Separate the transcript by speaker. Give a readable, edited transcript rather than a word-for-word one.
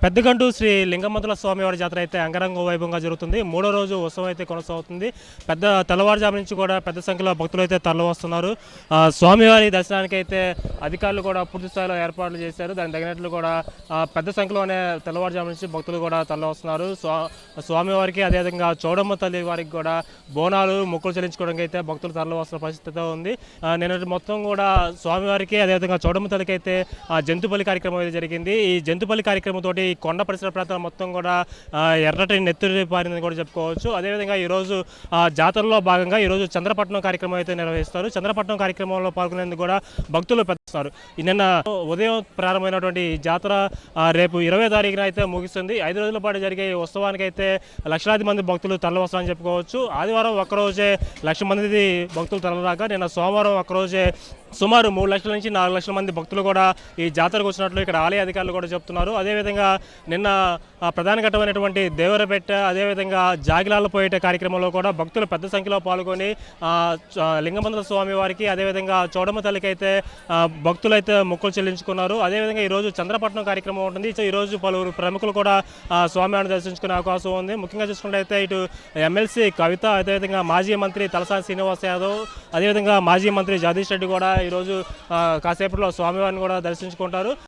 Speaker 1: పెద్దగంటు శ్రీ లింగమంతుల స్వామివారి జాతర అయితే అంగరంగ వైభవంగా జరుగుతుంది. మూడో రోజు ఉత్సవం అయితే కొనసాగుతుంది. పెద్ద తెల్లవారుజాము నుంచి కూడా పెద్ద సంఖ్యలో భక్తులు అయితే తరలివస్తున్నారు. స్వామివారి దర్శనానికి అయితే అధికారులు కూడా పూర్తి స్థాయిలో ఏర్పాట్లు చేశారు. దానికి తగినట్లు కూడా పెద్ద సంఖ్యలోనే తెల్లవారుజాము నుంచి భక్తులు కూడా తరలివస్తున్నారు. స్వామివారికి అదేవిధంగా చౌడమ్మ తల్లి వారికి కూడా బోనాలు మొక్కులు చెల్లించుకోవడానికి అయితే భక్తులు తరలివస్తున్న పరిస్థితి ఉంది. నిన్నటి మొత్తం కూడా స్వామివారికి అదేవిధంగా చౌడమ్మ తల్లికి అయితే జంతుబలి కార్యక్రమం అయితే జరిగింది. ఈ జంతుబలి కార్యక్రమం తోటి కొండ పరిసర ప్రాంతాలు మొత్తం కూడా ఎర్రటి నెత్తురు పారిందని కూడా చెప్పుకోవచ్చు. అదేవిధంగా ఈరోజు జాతరలో భాగంగా ఈరోజు చంద్రపట్నం కార్యక్రమం అయితే నిర్వహిస్తారు. చంద్రపట్నం కార్యక్రమంలో పాల్గొనేందుకు కూడా భక్తులు పెద్దస్తారు. నిన్న ఉదయం ప్రారంభమైనటువంటి జాతర రేపు 20వ తారీఖున అయితే ముగిస్తుంది. 5 రోజుల పాటు జరిగే ఉత్సవానికి అయితే లక్షలాది మంది భక్తులు తరలివస్తారని చెప్పుకోవచ్చు. ఆదివారం ఒక్కరోజే 1,00,000 మంది భక్తులు తరలిరాక నిన్న సోమవారం ఒక్కరోజే సుమారు 3 లక్షల నుంచి 4 లక్షల మంది భక్తులు కూడా ఈ జాతరకు వచ్చినట్లు ఇక్కడ ఆలయ అధికారులు కూడా చెప్తున్నారు. అదేవిధంగా నిన్న ప్రధాన ఘట్టమైనటువంటి దేవరపేట అదేవిధంగా జాగిలాల పోయేట కార్యక్రమంలో కూడా భక్తులు పెద్ద సంఖ్యలో పాల్గొని లింగమంతుల స్వామి వారికి అదేవిధంగా చౌడమ్మ తల్లికి అయితే భక్తులు అయితే మొక్కులు చెల్లించుకున్నారు. అదేవిధంగా ఈరోజు చంద్రపట్నం కార్యక్రమం ఉంటుంది. ఈరోజు పలువురు ప్రముఖులు కూడా స్వామివారిని దర్శించుకునే అవకాశం ఉంది. ముఖ్యంగా చూసుకుంటే ఇటు ఎమ్మెల్సీ కవిత అదేవిధంగా మాజీ మంత్రి తలసాని శ్రీనివాస్ యాదవ్ అదేవిధంగా మాజీ మంత్రి జగదీష్ రెడ్డి కూడా ఈరోజు కాసేపట్లో స్వామివారిని కూడా దర్శించుకుంటారు.